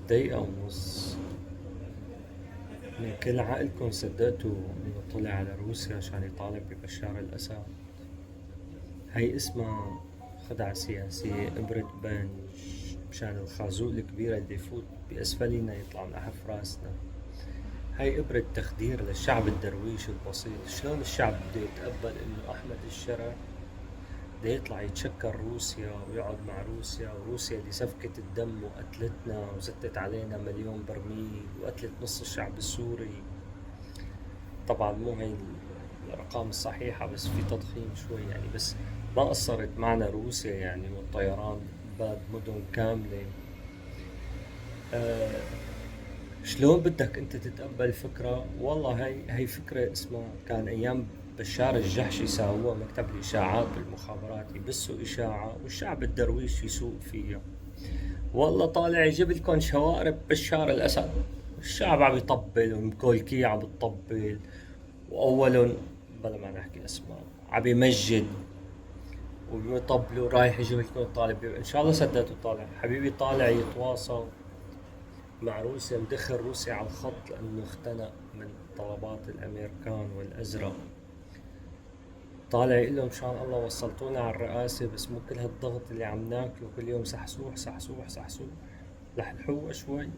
دقيقة ونص. يعني كل عقلكم صدقتوا انه طلع على روسيا عشان يطالب ببشار الأسد؟ هي اسمها خدعة سياسية، إبرة بنج مشان الخازوق الكبير اللي يفوت بأسفلنا يطلع من أحف راسنا. هاي إبرة تخدير للشعب الدرويش البسيط. شلون الشعب بده يتقبل إنه أحمد الشرع بده يطلع يتشكر روسيا ويقعد مع روسيا، وروسيا اللي سفكت الدم وقتلتنا وزتت علينا مليون برميل وقتلت نص الشعب السوري. طبعا مو هي الأرقام الصحيحة، بس في تضخيم شوي يعني. بس ما قصرت معنا روسيا يعني، والطيران باد مدن كاملة. أه شلون بدك انت تتقبل فكرة؟ والله هي فكرة اسمها، كان ايام بشار الجحش يساووها مكتب الاشاعات بالمخابرات، يبثوا اشاعة والشعب الدرويش يسوق فيها. والله طالع يجيب لكم شوارب بشار الاسد، الشعب عم يطبل ومكولكية عم بتطبل، واولهم بلا ما نحكي اسماء عم يمجد ويطبلوا رايح يجيب لكم طالب. ان شاء الله صدقتوا طالع حبيبي، طالع يتواصل مع روسيا، مدخل روسيا على الخط لأنه اختنق من طلبات الأمريكان والأزرق. طالع يقول لهم مشان الله وصلتونا على الرئاسة، بس مو كل هالضغط اللي عم ناكله كل يوم، سحسوح سحسوح سحسوح. لحلحوها شوي.